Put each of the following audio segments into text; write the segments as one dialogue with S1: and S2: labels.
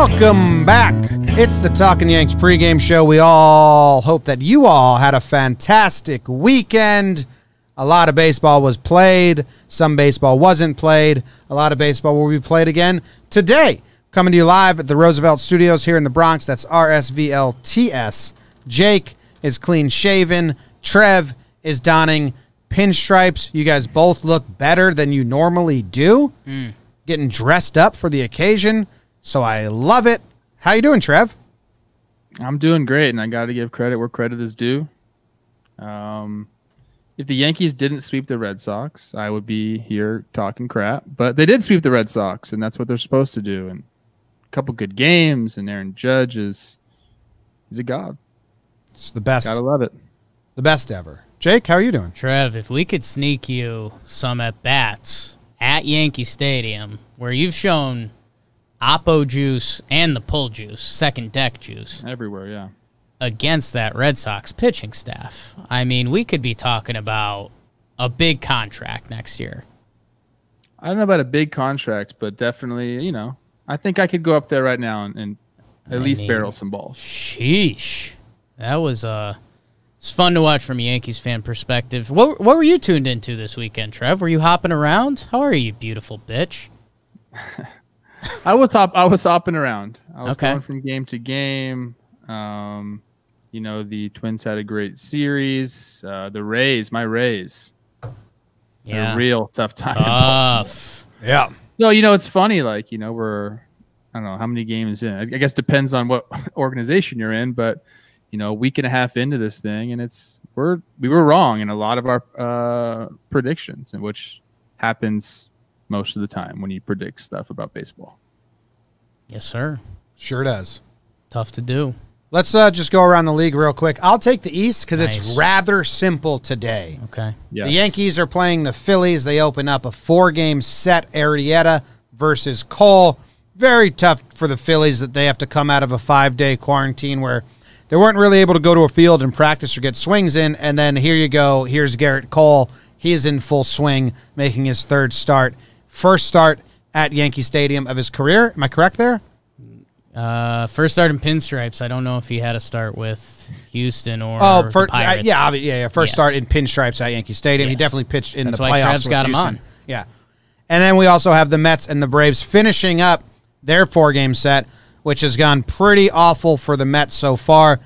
S1: Welcome back. It's the Talkin' Yanks pregame show. We all hope that you all had a fantastic weekend. A lot of baseball was played. Some baseball wasn't played. A lot of baseball will be played again today. Coming to you live at the Roosevelt Studios here in the Bronx. That's RSVLTS. Jake is clean shaven. Trev is donning pinstripes. You guys both look better than you normally do. Getting dressed up for the occasion. So I love it. How you doing, Trev?
S2: I'm doing great, and I got to give credit where credit is due. If the Yankees didn't sweep the Red Sox, I would be here talking crap. But they did sweep the Red Sox, and that's what they're supposed to do. And a couple good games, and Aaron Judge he's a god.
S1: It's the best.
S2: Gotta love it.
S1: The best ever. Jake, how are you doing?
S3: Trev, if we could sneak you some at-bats at Yankee Stadium, where you've shown Oppo juice and the pull juice, second deck juice.
S2: Everywhere, yeah.
S3: Against that Red Sox pitching staff. I mean, we could be talking about a big contract next year.
S2: I don't know about a big contract, but definitely, I think I could go up there right now and at least barrel some balls.
S3: Sheesh. That was it's fun to watch from a Yankees fan perspective. What were you tuned into this weekend, Trev? Were you hopping around? How are you, beautiful bitch?
S2: I was hopping around. I was going from game to game. The Twins had a great series. The Rays, my Rays, a real tough time.
S3: Tough.
S1: Yeah.
S2: So it's funny. We're I don't know how many games in. I guess depends on what organization you're in, but a week and a half into this thing, and we were wrong in a lot of our predictions, and which happens most of the time when you predict stuff about baseball.
S3: Yes, sir.
S1: Sure does.
S3: Tough to do.
S1: Let's just go around the league real quick. I'll take the East because
S3: Nice.
S1: it's rather simple today.
S3: Okay.
S2: Yes.
S1: The Yankees are playing the Phillies. They open up a 4-game set, Arrieta versus Cole. Very tough for the Phillies that they have to come out of a 5-day quarantine where they weren't really able to go to a field and practice or get swings in. And then here you go. Here's Garrett Cole. He is in full swing, making his third start. First start at Yankee Stadium of his career. Am I correct there?
S3: First start in pinstripes. I don't know if he had a start with Houston or
S1: the
S3: Pirates.
S1: First start in pinstripes at Yankee Stadium. He
S3: Yes.
S1: definitely pitched in
S3: That's
S1: the
S3: why
S1: playoffs.
S3: Trev's got him
S1: Houston.
S3: on.
S1: Yeah. And then we also have the Mets and the Braves finishing up their 4-game set, which has gone pretty awful for the Mets so far.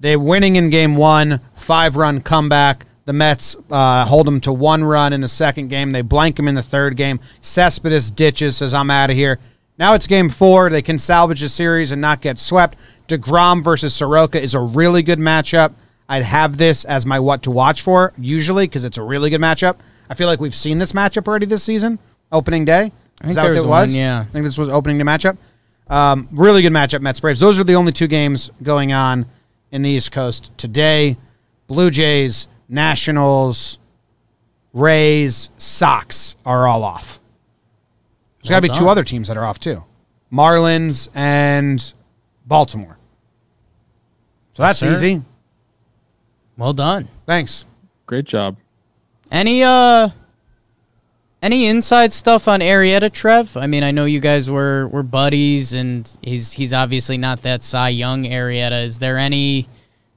S1: They're winning in game 1, 5-run comeback. The Mets hold them to 1 run in the second game. They blank them in the third game. Cespedes ditches, says, I'm out of here. Now it's game 4. They can salvage the series and not get swept. DeGrom versus Soroka is a really good matchup. I'd have this as my what to watch for, usually, because it's a really good matchup. I feel like we've seen this matchup already this season, opening day. Is that what it was?
S3: Yeah.
S1: I think this was opening day matchup. Really good matchup, Mets Braves. Those are the only 2 games going on in the East Coast today. Blue Jays, Nationals, Rays, Sox are all off. There's got to be 2 other teams that are off, too. Marlins and Baltimore. So that's easy.
S3: Well done.
S1: Thanks.
S2: Great job.
S3: Any inside stuff on Arrieta, Trev? I mean, I know you guys were buddies, and he's obviously not that Cy Young Arrieta. Is there any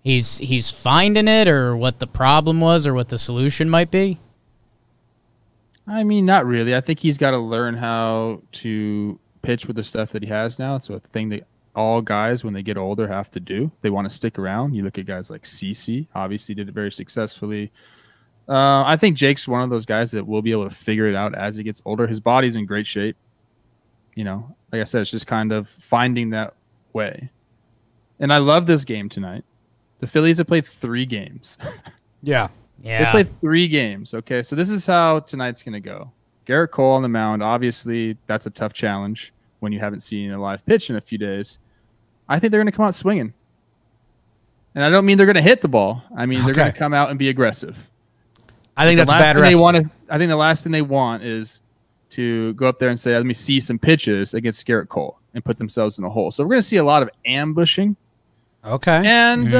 S3: he's finding it, or what the problem was, or what the solution might be?
S2: I mean, not really. I think he's got to learn how to pitch with the stuff that he has now. It's a thing that all guys, when they get older, have to do. If they want to stick around. You look at guys like CeCe, obviously did it very successfully. I think Jake's one of those guys that will be able to figure it out as he gets older. His body's in great shape. Like I said, it's just kind of finding that way. And I love this game tonight. The Phillies have played 3 games.
S1: Yeah.
S3: Yeah.
S2: They played 3 games. Okay, so this is how tonight's going to go. Garrett Cole on the mound. Obviously, that's a tough challenge when you haven't seen a live pitch in a few days. I think they're going to come out swinging. And I don't mean they're going to hit the ball. I mean they're going to come out and be aggressive.
S1: I think that's a bad recipe.
S2: I think the last thing they want is to go up there and say, let me see some pitches against Garrett Cole and put themselves in a hole. So we're going to see a lot of ambushing.
S1: Okay.
S2: And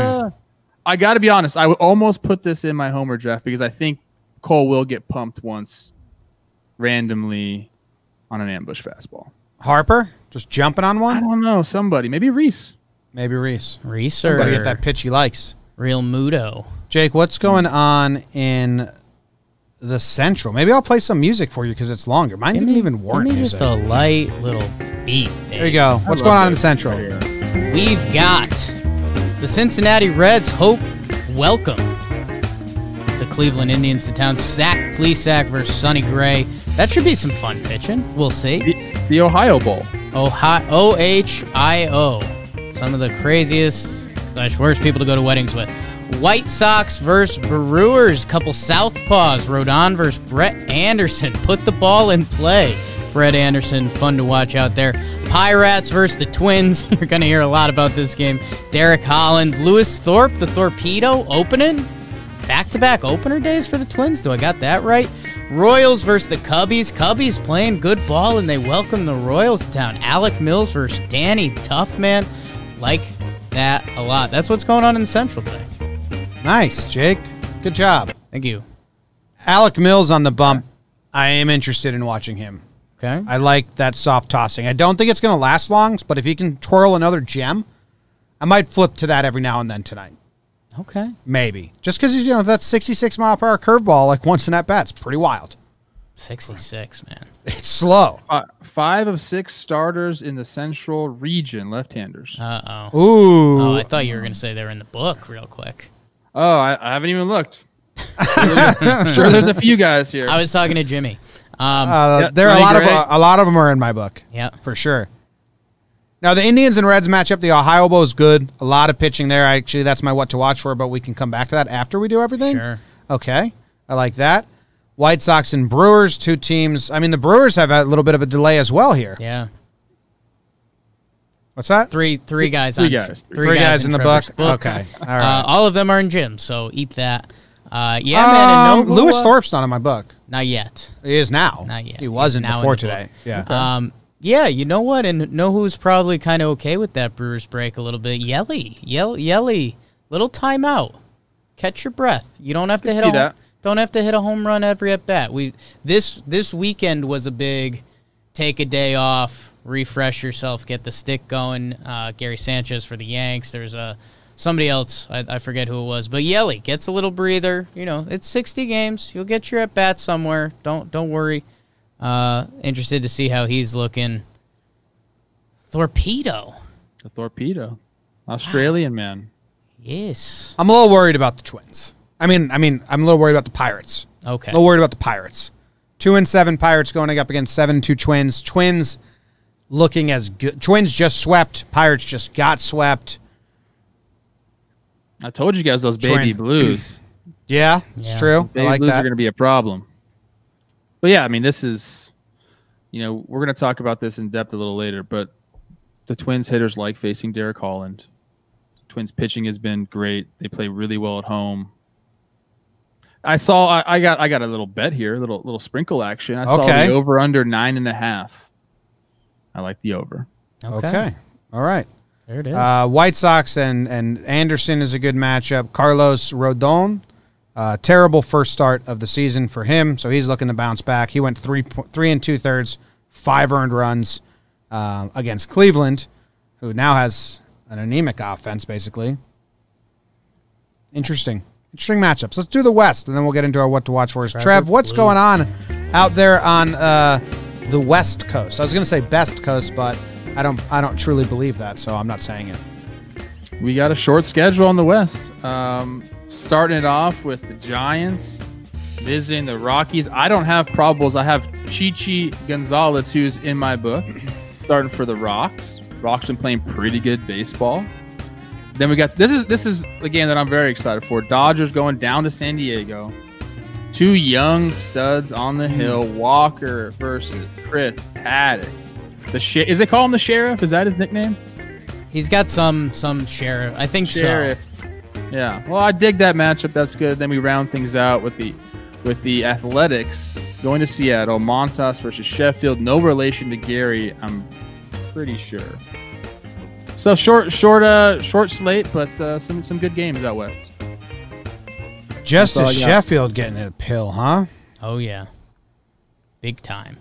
S2: I got to be honest, I would almost put this in my homer draft because I think Cole will get pumped once randomly on an ambush fastball.
S1: Harper just jumping on
S2: I
S1: one.
S2: don't know. Somebody, maybe Reese.
S1: Maybe Reese.
S3: Reese
S1: Somebody
S3: or
S1: get that pitch he likes.
S3: Real Muto.
S1: Jake, what's going on in the Central? Maybe I'll play some music for you because it's longer. Mine didn't even warrant
S3: Give me just
S1: music.
S3: a light little beat.
S1: There you go. What's going on in the Central?
S3: We've got the Cincinnati Reds hope welcome the Cleveland Indians to town. Zach Plesac versus Sonny Gray. That should be some fun pitching. We'll see.
S2: The Ohio Bowl.
S3: OHIO. Some of the craziest / worst people to go to weddings with. White Sox versus Brewers. Couple Southpaws. Rodon versus Brett Anderson. Put the ball in play. Brett Anderson, fun to watch out there. Pirates versus the Twins. You're going to hear a lot about this game. Derek Holland. Lewis Thorpe, the Torpedo, opening. Back-to-back opener days for the Twins. Do I got that right? Royals versus the Cubbies. Cubbies playing good ball, and they welcome the Royals to town. Alec Mills versus Danny Toughman. Like that a lot. That's what's going on in the Central today.
S1: Nice, Jake. Good job.
S3: Thank you.
S1: Alec Mills on the bump. I am interested in watching him.
S3: Okay.
S1: I like that soft tossing. I don't think it's going to last long, but if he can twirl another gem, I might flip to that every now and then tonight.
S3: Okay.
S1: Maybe. Just because he's, that 66-mile-per-hour curveball, like once in at bat's pretty wild.
S3: 66, man.
S1: It's slow.
S2: 5 of 6 starters in the Central region, left-handers.
S3: Uh-oh.
S1: Ooh.
S3: Oh, I thought you were going to say they were in the book real quick.
S2: Oh, I haven't even looked. Sure, there's a few guys here.
S3: I was talking to Jimmy.
S1: There are a lot of them are in my book.
S3: Yeah.
S1: For sure. Now, the Indians and Reds matchup, the Ohio Bowl is good. A lot of pitching there. Actually, that's my what to watch for, but we can come back to that after we do everything.
S3: Sure.
S1: Okay. I like that. White Sox and Brewers, two teams. I mean, the Brewers have a little bit of a delay as well here.
S3: Yeah.
S1: What's that?
S3: Three guys.
S2: Three guys.
S1: Three guys in the book?
S3: Trevor's
S1: Okay. All right.
S3: All of them are in gyms, so eat that. Man. And
S1: Lewis Thorpe's not in my book.
S3: Not yet.
S1: He is now.
S3: Not yet.
S1: He wasn't
S3: Now in
S1: before
S3: the book.
S1: today. Yeah.
S3: Yeah, you know what? And know who's probably kind of okay with that Brewers break a little bit? Yelly. Little timeout. Catch your breath. You don't have to hit a home run every at bat. This weekend was a big take a day off, refresh yourself, get the stick going. Gary Sanchez for the Yanks. There's somebody else, I forget who it was, but Yelly gets a little breather. It's 60 games. You'll get your at bat somewhere. Don't worry. Interested to see how he's looking. Torpedo.
S2: The Torpedo. Australian man.
S3: Yes.
S1: I'm a little worried about the Twins. I mean, I'm a little worried about the Pirates.
S3: Okay.
S1: A little worried about the Pirates. 2-7 Pirates going up against 7-2 Twins. Twins looking as good. Twins just swept. Pirates just got swept.
S2: I told you guys those baby blues.
S1: Yeah, it's true.
S2: Baby
S1: I like
S2: blues
S1: that.
S2: are going to be a problem. But yeah, I mean, this is, we're going to talk about this in depth a little later, but the Twins hitters like facing Derek Holland. Twins pitching has been great. They play really well at home. I got a little bet here, a little sprinkle action. I saw the over under 9.5. I like the over.
S1: Okay. All right.
S3: There it is.
S1: White Sox and Anderson is a good matchup. Carlos Rodon, terrible first start of the season for him, so he's looking to bounce back. He went 3 2/3, 5 earned runs against Cleveland, who now has an anemic offense, basically. Interesting matchups. Let's do the West, and then we'll get into our what to watch for. Trev, what's going on out there on the West Coast? I was going to say best coast, but I don't truly believe that, so I'm not saying it.
S2: We got a short schedule on the West. Starting it off with the Giants visiting the Rockies. I don't have probables. I have Chichi Gonzalez, who's in my book, starting for the Rocks. Rocks been playing pretty good baseball. Then we got this is the game that I'm very excited for. Dodgers going down to San Diego. 2 young studs on the hill. Walker versus Chris Paddock. Is they call him the Sheriff? Is that his nickname?
S3: He's got some sheriff. I think
S2: Sheriff.
S3: so.
S2: Yeah. Well, I dig that matchup. That's good. Then we round things out with the Athletics going to Seattle. Montas versus Sheffield. No relation to Gary, I'm pretty sure. So short slate, but some good games out west.
S1: Justice Sheffield getting a pill, huh?
S3: Oh yeah, big time.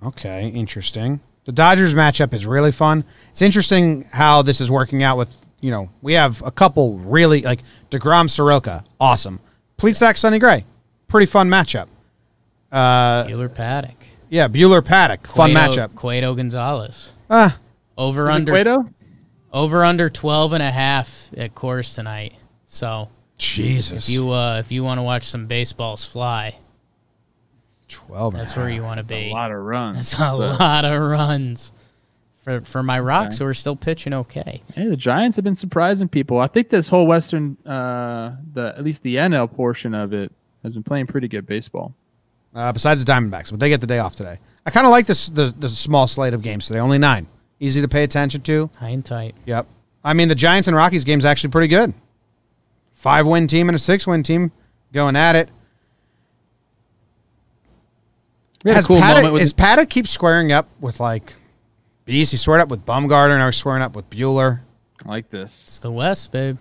S1: Okay, interesting. The Dodgers matchup is really fun. It's interesting how this is working out with, we have a couple really, like DeGrom, Soroka, awesome. Plesac, Sonny Gray, pretty fun matchup.
S3: Bueller Paddock.
S1: Yeah, Bueller Paddock, fun matchup.
S3: Cueto Gonzalez.
S2: Over under
S3: 12.5 at Coors tonight. So
S1: Jesus,
S3: if you want to watch some baseballs fly,
S1: 12.
S3: That's where you want to be.
S2: A lot of runs.
S3: That's a lot of runs for my Rocks who are still pitching okay.
S2: Hey, the Giants have been surprising people. I think this whole Western, at least the NL portion of it, has been playing pretty good baseball.
S1: Besides the Diamondbacks, but they get the day off today. I kind of like the small slate of games today. Only 9. Easy to pay attention to.
S3: High and tight.
S1: Yep. I mean, the Giants and Rockies game's actually pretty good. 5-win team and a 6-win team going at it. Paddock keeps squaring up with Beast? He squared up with Bumgarner, now he's squaring up with Bueller.
S2: I like this.
S3: It's the West, babe.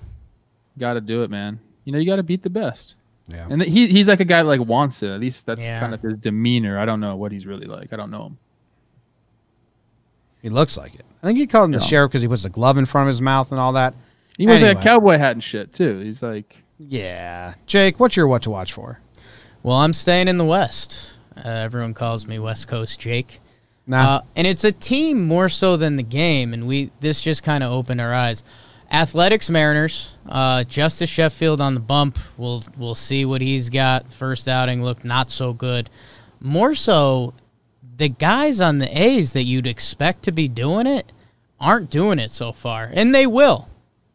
S2: Got to do it, man. You got to beat the best.
S1: Yeah.
S2: And he's like a guy that wants it. At least that's kind of his demeanor. I don't know what he's really like. I don't know him.
S1: He looks like it. I think he called him the sheriff because he puts the glove in front of his mouth and all that.
S2: He wears a cowboy hat and shit, too. He's like...
S1: Yeah. Jake, what's your what to watch for?
S3: Well, I'm staying in the West. Everyone calls me West Coast Jake.
S1: Nah.
S3: And it's a team more so than the game, and this just kind of opened our eyes. Athletics Mariners, Justice Sheffield on the bump. We'll see what he's got. First outing looked not so good. More so, the guys on the A's that you'd expect to be doing it aren't doing it so far, and they will.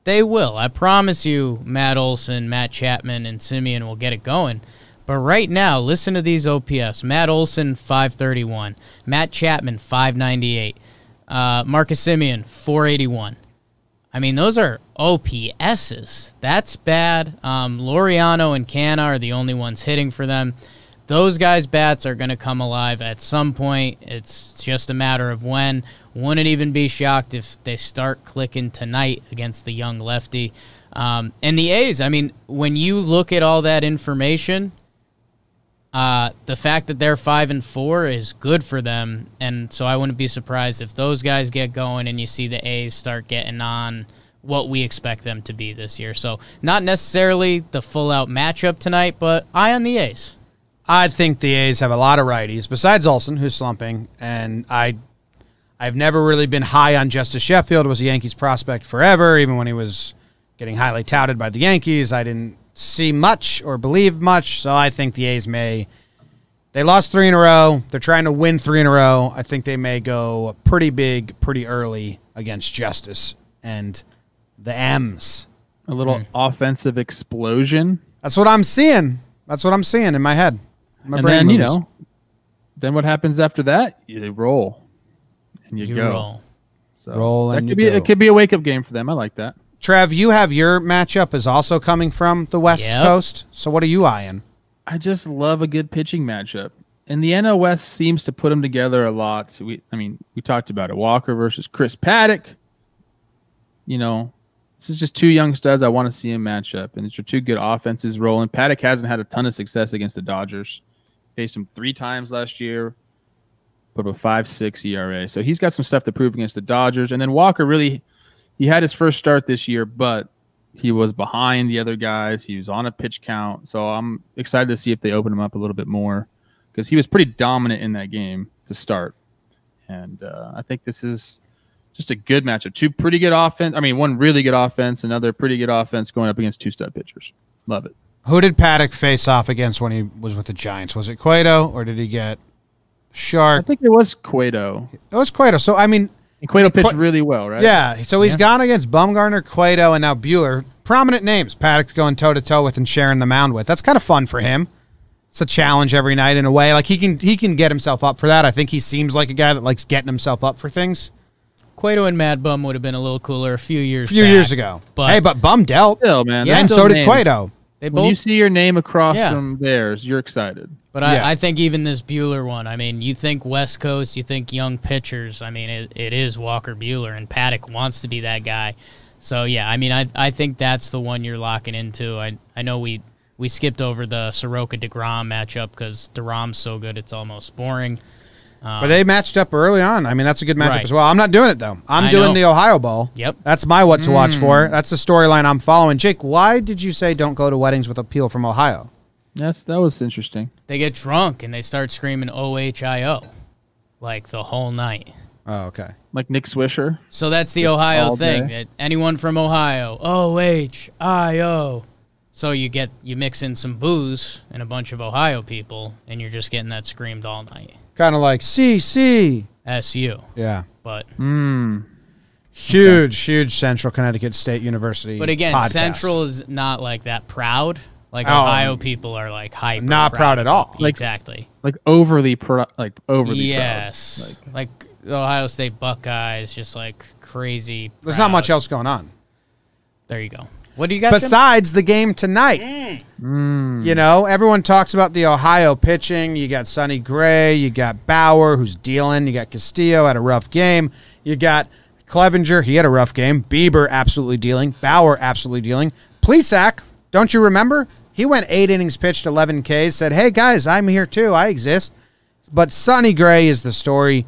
S3: They will. I promise you, Matt Olson, Matt Chapman, and Simeon will get it going. But right now, listen to these OPS. Matt Olson, 531. Matt Chapman, 598. Marcus Simeon, 481. I mean, those are OPSs. That's bad. Laureano and Canna are the only ones hitting for them. Those guys' bats are going to come alive at some point. It's just a matter of when. Wouldn't even be shocked if they start clicking tonight against the young lefty. And the A's, I mean, when you look at all that information, the fact that they're 5-4 is good for them, and so I wouldn't be surprised if those guys get going and you see the A's start getting on what we expect them to be this year. So not necessarily the full-out matchup tonight, but eye on the A's.
S1: I think the A's have a lot of righties, besides Olson, who's slumping, and I've never really been high on Justice Sheffield. Was a Yankees prospect forever, even when he was getting highly touted by the Yankees. I didn't see much or believe much, so I think the A's may. They lost 3 in a row. They're trying to win 3 in a row. I think they may go pretty big, pretty early against Justice and the M's.
S2: A little offensive explosion.
S1: That's what I'm seeing. That's what I'm seeing in my head. My brain
S2: then,
S1: moves.
S2: then what happens after that? You roll. And you go.
S3: Roll.
S2: So
S1: Roll and
S2: it could be a wake-up game for them. I like that.
S1: Trev, you have your matchup is also coming from the West Coast. So what are you eyeing?
S2: I just love a good pitching matchup. And the NL West seems to put them together a lot. So we talked about it. Walker versus Chris Paddock. This is just 2 young studs. I want to see them match up. And it's your 2 good offenses rolling. Paddock hasn't had a ton of success against the Dodgers. Faced them 3 times last year. Put up a 5.6 ERA. So he's got some stuff to prove against the Dodgers. And then Walker he had his first start this year, but he was behind the other guys. He was on a pitch count. So I'm excited to see if they open him up a little bit more because he was pretty dominant in that game to start. And I think this is just a good matchup. 2 pretty good offense. I mean, 1 really good offense, another pretty good offense going up against 2 stud pitchers. Love it.
S1: Who did Paddock face off against when he was with the Giants? Was it Cueto or did he get Shark?
S2: I think it was Cueto.
S1: It was Cueto. So, I mean,
S2: and Cueto pitched really well, right?
S1: Yeah. So he's gone against Bumgarner, Cueto, and now Bueller. Prominent names. Paddock going toe-to-toe with and sharing the mound with. That's kind of fun for him. It's a challenge every night in a way. Like he can get himself up for that. I think he seems like a guy that likes getting himself up for things.
S3: Cueto and Mad Bum would have been a little cooler a few years
S1: ago. But Bum dealt.
S2: Still, man.
S1: Yeah, and so did Cueto.
S2: When you see your name across from theirs, you're excited.
S3: But I think even this Bueller one, I mean, you think West Coast, you think young pitchers. I mean, it is Walker Bueller, and Paddock wants to be that guy. So, yeah, I mean, I think that's the one you're locking into. I know we skipped over the Soroka-DeGrom matchup because DeGrom's so good it's almost boring.
S1: But they matched up early on. I mean, that's a good matchup
S3: Right.
S1: as well. I'm not doing it, though. I'm
S3: I
S1: doing
S3: know.
S1: the Ohio Bowl.
S3: Yep.
S1: That's my what to watch for. That's the storyline I'm following. Jake, why did you say don't go to weddings with appeal from Ohio?
S2: Yes, that was interesting.
S3: They get drunk and they start screaming OHIO like the whole night.
S1: Oh, okay.
S2: Like Nick Swisher.
S3: So that's the Ohio
S2: all
S3: thing.
S2: day.
S3: That anyone from Ohio, OHIO. So you mix in some booze and a bunch of Ohio people, and you're just getting that screamed all night.
S1: Kind of like CC.
S3: SU.
S1: Yeah.
S3: But
S1: Huge Central Connecticut State University.
S3: but again,
S1: podcast.
S3: Central is not like that proud. Like
S1: Oh.
S3: Ohio people are like hyper
S1: Not proud at all.
S2: Like-
S3: Exactly.
S2: Like overly proud.
S3: Yes. Like the Ohio State Buckeyes, just like crazy.
S1: There's not much
S3: proud.
S1: else going on.
S3: There you go. What do you got? Jim?
S1: Besides the game tonight. You know, everyone talks about the Ohio pitching. You got Sonny Gray. You got Bauer, who's dealing. You got Castillo, had a rough game. You got Clevenger. He had a rough game. Bieber, absolutely dealing. Bauer, absolutely dealing. Plesac, don't you remember? He went 8 innings pitched, 11 Ks, said, hey, guys, I'm here too. I exist. But Sonny Gray is the story.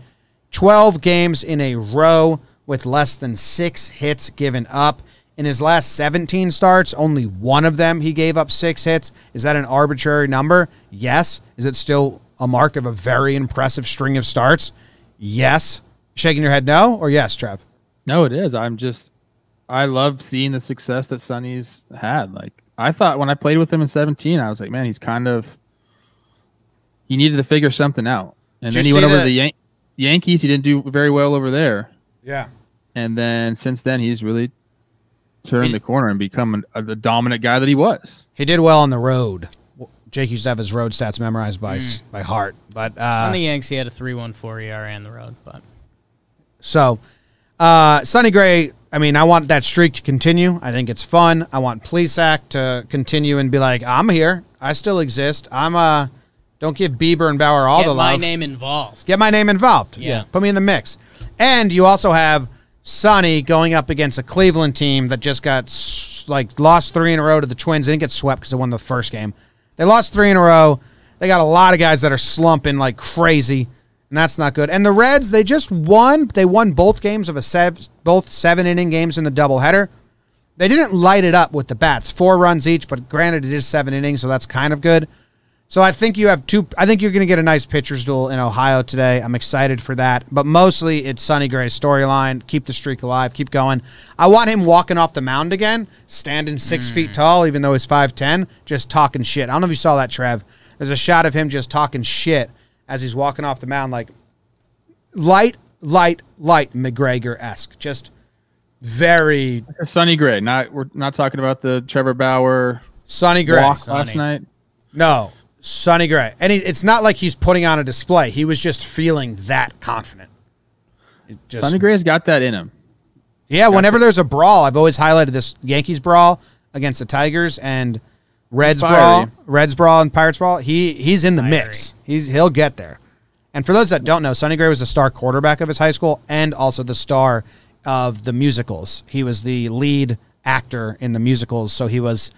S1: 12 games in a row with less than 6 hits given up. In his last 17 starts, only one of them he gave up 6 hits. Is that an arbitrary number? Yes. Is it still a mark of a very impressive string of starts? Yes. Shaking your head no or yes, Trev?
S2: No, it is. I love seeing the success that Sonny's had. Like, I thought when I played with him in 17, I was like, man, he needed to figure something out. And
S1: Did
S2: then
S1: you
S2: he went
S1: see
S2: over to the Yankees. He didn't do very well over there.
S1: Yeah.
S2: And then since then, he's really turned the corner and become the dominant guy that he was.
S1: He did well on the road. Jake used to have his road stats memorized by heart. But
S3: On the Yanks, he had a 3.14 ERA on the road. But
S1: so, Sonny Gray, I mean, I want that streak to continue. I think it's fun. I want Plesac to continue and be like, I'm here. I still exist. Don't give Bieber and Bauer all
S3: get
S1: the love.
S3: my name involved.
S1: Get my name involved.
S3: Yeah.
S1: Put me in the mix. And you also have Sonny going up against a Cleveland team that just got lost 3 in a row to the Twins. They didn't get swept because they won the first game. They lost 3 in a row. They got a lot of guys that are slumping like crazy, and that's not good. And the Reds, they just won. They won both games of both 7-inning games in the doubleheader. They didn't light it up with the bats. 4 runs each, but granted it is 7 innings, so that's kind of good. So I think you have I think you're going to get a nice pitcher's duel in Ohio today. I'm excited for that. But mostly it's Sonny Gray's storyline. Keep the streak alive. Keep going. I want him walking off the mound again, standing 6 feet tall, even though he's 5'10", just talking shit. I don't know if you saw that, Trev. There's a shot of him just talking shit as he's walking off the mound, like light McGregor-esque. Just very
S2: Sonny Gray. We're not talking about the Trevor Bauer
S1: Sonny Gray.
S2: walk last night.
S1: No. Sonny Gray. And it's not like he's putting on a display. He was just feeling that confident.
S2: Sonny Gray's got that in him.
S1: Yeah, whenever there's a brawl, I've always highlighted this Yankees brawl against the Tigers and Reds brawl and Pirates brawl. He's in the mix. He'll get there. And for those that don't know, Sonny Gray was the star quarterback of his high school and also the star of the musicals. He was the lead actor in the musicals, so he was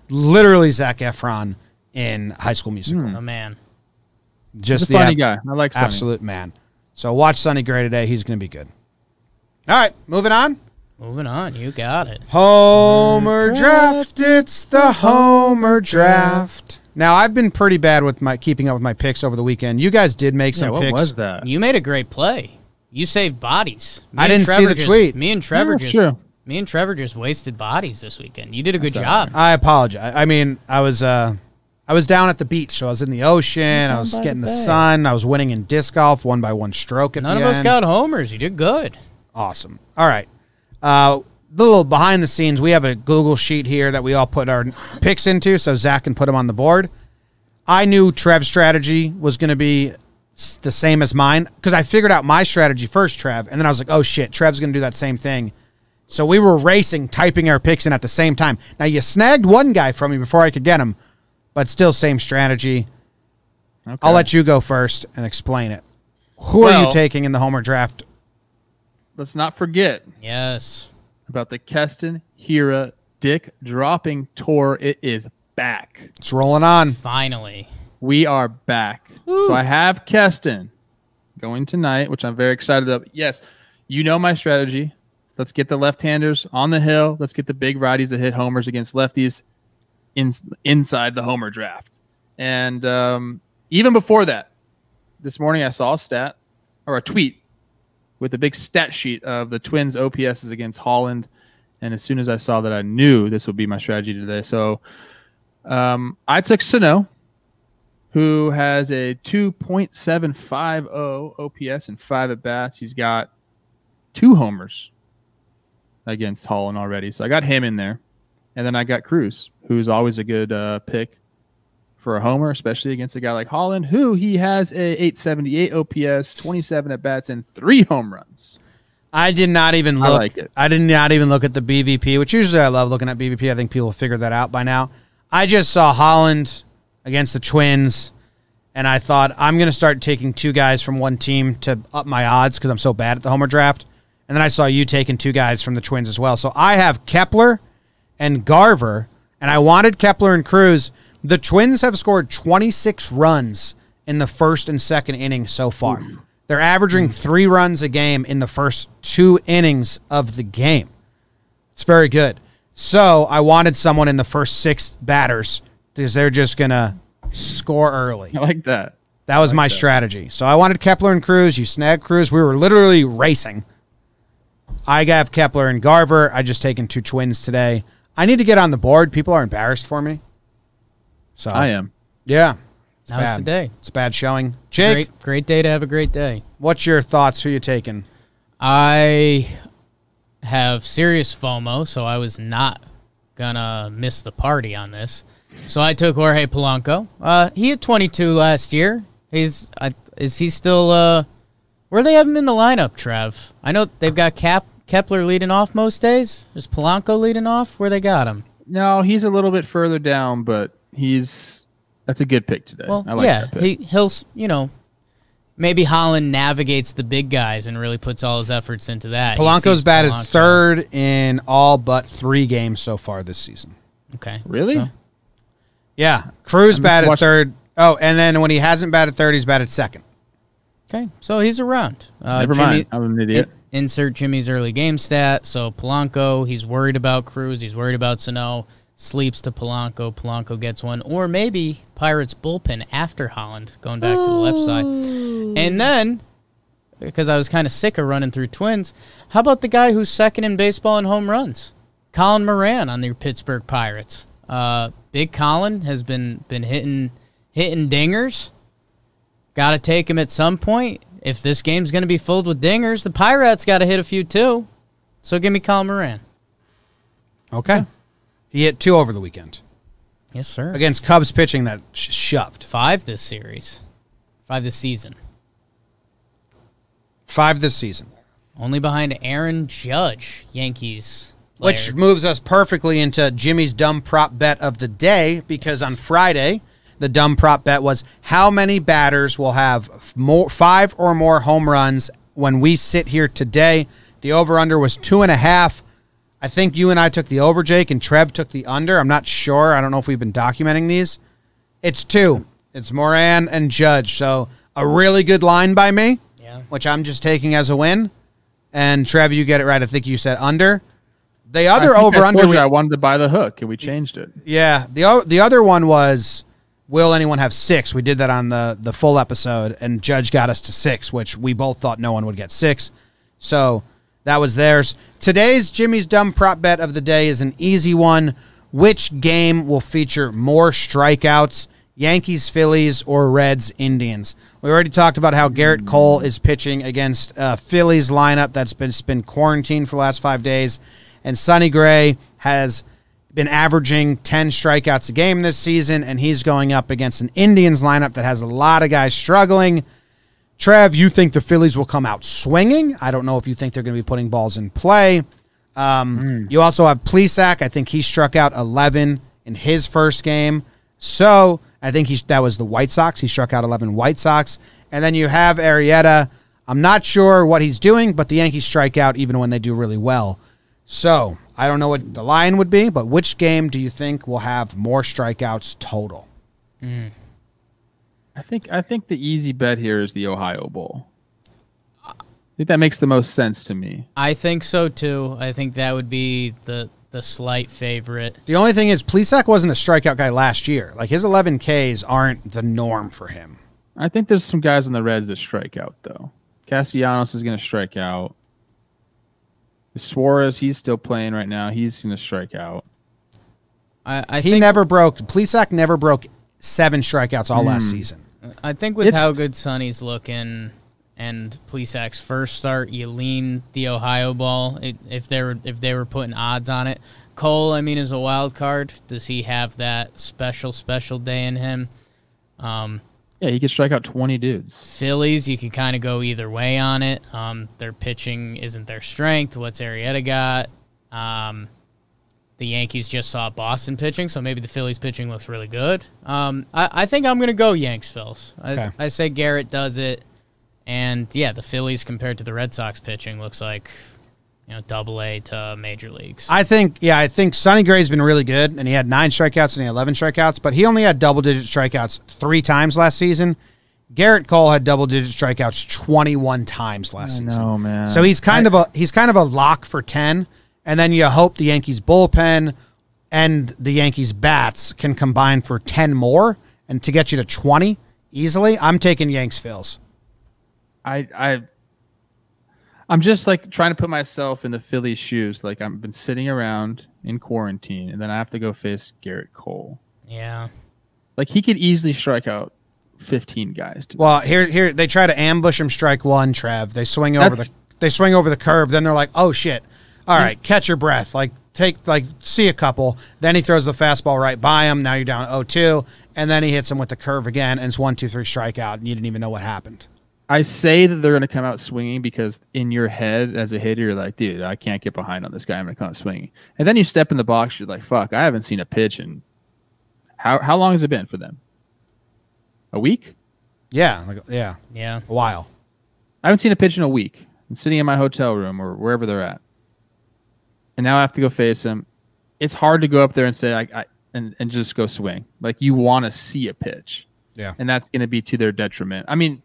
S1: literally Zac Efron in High School Musical.
S3: Oh, man.
S1: Just
S2: He's a funny guy. I like Sonny.
S1: Absolute man. So watch Sonny Gray today. He's going to be good. All right, moving on.
S3: Moving on. You got it.
S1: Homer draft. It's the Homer draft. Now, I've been pretty bad with keeping up with my picks over the weekend. You guys did make some
S2: what
S1: picks.
S2: was that?
S3: You made a great play. You saved bodies.
S1: I didn't see the tweet.
S3: Me and Trevor
S2: True.
S3: Me and Trevor just wasted bodies this weekend. You did a good job.
S1: I apologize. I mean, I was down at the beach, so I was in the ocean. I was getting the sun. I was winning in disc golf, 1-by-1 stroke at the end.
S3: None of us got homers. You did good.
S1: Awesome. All right. Little behind the scenes, we have a Google sheet here that we all put our picks into, so Zach can put them on the board. I knew Trev's strategy was going to be the same as mine because I figured out my strategy first, Trev, and then I was like, oh, shit, Trev's going to do that same thing. So we were racing, typing our picks in at the same time. Now, you snagged one guy from me before I could get him, but still same strategy. Okay. I'll let you go first and explain it. Who are you taking in the Homer draft?
S2: Let's not forget.
S3: Yes.
S2: About the Keston Hira Dick dropping tour. It is back.
S1: It's rolling on.
S3: Finally.
S2: We are back. Woo. So I have Keston going tonight, which I'm very excited about. Yes, you know my strategy. Let's get the left-handers on the hill. Let's get the big righties that hit homers against lefties inside the homer draft. And even before that, this morning I saw a stat or a tweet with a big stat sheet of the Twins' OPSs against Holland. And as soon as I saw that, I knew this would be my strategy today. So I took Sano, who has a 2.750 OPS and 5 at-bats. He's got 2 homers against Holland already. So I got him in there. And then I got Cruz, who's always a good pick for a homer, especially against a guy like Holland, who he has a 878 OPS, 27 at-bats, and 3 home runs.
S1: I did not even look.
S2: I like it.
S1: I did not even look at the BVP, which usually I love looking at BVP. I think people have figured that out by now. I just saw Holland against the Twins, and I thought I'm going to start taking 2 guys from one team to up my odds because I'm so bad at the homer draft. And then I saw you taking 2 guys from the Twins as well. So I have Kepler and Garver, and I wanted Kepler and Cruz. The Twins have scored 26 runs in the first and second innings so far. They're averaging 3 runs a game in the first 2 innings of the game. It's very good. So I wanted someone in the first 6 batters because they're just going to score early.
S2: I like that.
S1: That was my strategy. So I wanted Kepler and Cruz. You snagged Cruz. We were literally racing. I have Kepler and Garver. I just taken 2 Twins today. I need to get on the board. People are embarrassed for me. So
S2: I am.
S1: Yeah.
S3: That was the day.
S1: It's a bad showing. Jake,
S3: Great day to have a great day.
S1: what's your thoughts? Who you taking?
S3: I have serious FOMO, so I was not gonna miss the party on this. So I took Jorge Polanco. He had 22 last year. Is he still where they have him in the lineup, Trev? I know they've got Kepler leading off most days. Is Polanco leading off? Where they got him?
S2: No, he's a little bit further down, but that's a good pick today.
S3: Well,
S2: I like
S3: yeah,
S2: that pick.
S3: he'll maybe Holland navigates the big guys and really puts all his efforts into that.
S1: Polanco's batted third in all but 3 games so far this season.
S3: Okay,
S2: Really?
S3: So,
S1: Yeah, Cruz batted third. Oh, and then when he hasn't batted third, he's batted second.
S3: okay, so he's around.
S2: Never mind. I'm an idiot.
S3: Insert Jimmy's early game stat. So Polanco, he's worried about Cruz. He's worried about Sano. Sleeps to Polanco. Polanco gets one. Or maybe Pirates bullpen after Holland, going back to the left side. And then, because I was kind of sick of running through Twins, how about the guy who's second in baseball in home runs? Colin Moran on the Pittsburgh Pirates. Big Colin has been hitting dingers. Got to take him at some point. If this game's going to be filled with dingers, the Pirates got to hit a few too. So give me Colin Moran.
S1: Okay. He hit 2 over the weekend.
S3: Yes, sir.
S1: Against Cubs pitching that shoved.
S3: 5 this series. 5 this season.
S1: 5 this season.
S3: Only behind Aaron Judge, Yankees player.
S1: Which moves us perfectly into Jimmy's dumb prop bet of the day, because on Friday, the dumb prop bet was how many batters will have 5 or more home runs when we sit here today. The over-under was 2.5. I think you and I took the over, Jake, and Trev took the under. I'm not sure. I don't know if we've been documenting these. It's 2. It's Moran and Judge. So a really good line by me, which I'm just taking as a win. And Trev, you get it right. I think you said under. The other over-under.
S2: I wanted to buy the hook, and we changed it.
S1: Yeah. The other one was, will anyone have 6? We did that on the full episode, and Judge got us to 6, which we both thought no one would get 6. So that was theirs. Today's Jimmy's Dumb Prop Bet of the day is an easy one. Which game will feature more strikeouts? Yankees, Phillies, or Reds, Indians? We already talked about how Garrett Cole is pitching against Phillies lineup that's been quarantined for the last 5 days. And Sonny Gray has been averaging 10 strikeouts a game this season, and he's going up against an Indians lineup that has a lot of guys struggling. Trev, you think the Phillies will come out swinging? I don't know if you think they're going to be putting balls in play. You also have Plesac. I think he struck out 11 in his first game. So I think that was the White Sox. He struck out 11 White Sox. And then you have Arrieta. I'm not sure what he's doing, but the Yankees strike out even when they do really well. So I don't know what the line would be, but which game do you think will have more strikeouts total?
S2: I think the easy bet here is the Ohio Bowl. think that makes the most sense to me.
S3: I think so too. I think that would be the slight favorite.
S1: The only thing is, Plesac wasn't a strikeout guy last year. Like, his 11 Ks aren't the norm for him.
S2: I think there's some guys on the Reds that strike out, though. Castellanos is going to strike out. Suarez, he's still playing right now. He's going to strike out.
S3: I
S1: He
S3: think
S1: never broke. Plesac never broke 7 strikeouts all last season.
S3: I think with how good Sonny's looking and Plesac's first start, you lean the Ohio ball if they were putting odds on it. Cole, I mean, is a wild card. Does he have that special day in him?
S2: Yeah, he could strike out 20 dudes.
S3: Phillies, you could kind of go either way on it. Their pitching isn't their strength. What's Arrieta got? The Yankees just saw Boston pitching, so maybe the Phillies pitching looks really good. I think I'm going to go Yanks Phils.
S1: Okay.
S3: I say Garrett does it. And, yeah, the Phillies compared to the Red Sox pitching looks like, Double-A to major leagues.
S1: I think Sonny Gray's been really good, and he had 9 strikeouts and he had 11 strikeouts, but he only had double-digit strikeouts 3 times last season. Garrett Cole had double-digit strikeouts 21 times last season.
S2: No, man.
S1: So he's kind of a lock for 10, and then you hope the Yankees bullpen and the Yankees bats can combine for 10 more and to get you to 20 easily. I'm taking Yanks Phils.
S2: I'm just like trying to put myself in the Phillies' shoes. Like, I've been sitting around in quarantine, and then I have to go face Garrett Cole.
S3: Yeah.
S2: Like, he could easily strike out 15 guys.
S1: Well, here they try to ambush him, strike one, Trev. They swing over the curve. Then they're like, oh shit! All right, catch your breath. See a couple. Then he throws the fastball right by him. Now you're down 0-2, and then he hits him with the curve again, and it's 1-2-3 strikeout, and you didn't even know what happened.
S2: I say that they're going to come out swinging because in your head as a hitter, you're like, dude, I can't get behind on this guy. I'm going to come out swinging. And then you step in the box, you're like, fuck, I haven't seen a pitch in how long has it been for them? A week?
S1: Yeah.
S3: Yeah.
S1: A while.
S2: I haven't seen a pitch in a week. I'm sitting in my hotel room or wherever they're at. And now I have to go face him. It's hard to go up there and say, and just go swing. Like, you want to see a pitch.
S1: Yeah.
S2: And that's going to be to their detriment. I mean,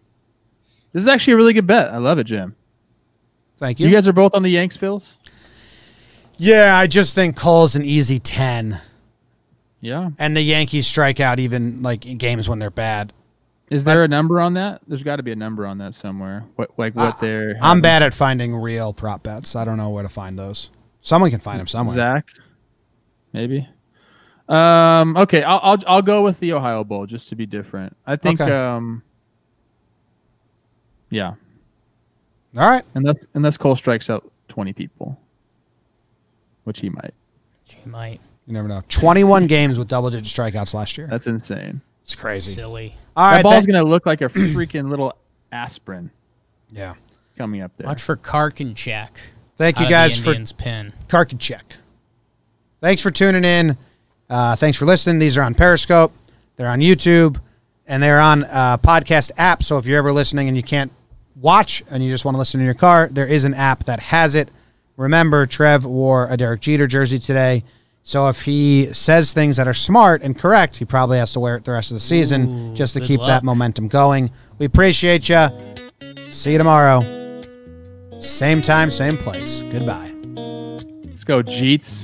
S2: this is actually a really good bet. I love it, Jim.
S1: Thank you.
S2: You guys are both on the Yanks, Phils?
S1: Yeah, I just think Cole's an easy 10.
S2: Yeah.
S1: And the Yankees strike out even like in games when they're bad.
S2: Is there a number on that? There's got to be a number on that somewhere.
S1: I'm bad at finding real prop bets. I don't know where to find those. Someone can find them somewhere.
S2: Zach, maybe. Okay, I'll go with the Ohio Bowl just to be different. I think.
S1: Okay.
S2: Yeah.
S1: All right.
S2: Unless Cole strikes out 20 people, which he might.
S1: You never know. 21 games with double-digit strikeouts last year.
S2: That's insane.
S1: It's crazy.
S3: Silly.
S1: All right.
S2: That ball's going to look like a freaking little aspirin.
S1: Yeah.
S2: Coming up there.
S3: Watch for Karkin check.
S1: Thank you guys for
S3: pin.
S1: Karkin check. Thanks for tuning in. Thanks for listening. These are on Periscope. They're on YouTube. And they're on podcast app. So if you're ever listening and you can't watch and you just want to listen in your car, there is an app that has it. Remember, Trev wore a Derek Jeter jersey today. So if he says things that are smart and correct, he probably has to wear it the rest of the season just to keep that momentum going. We appreciate you. See you tomorrow. Same time, same place. Goodbye.
S2: Let's go, Jeets.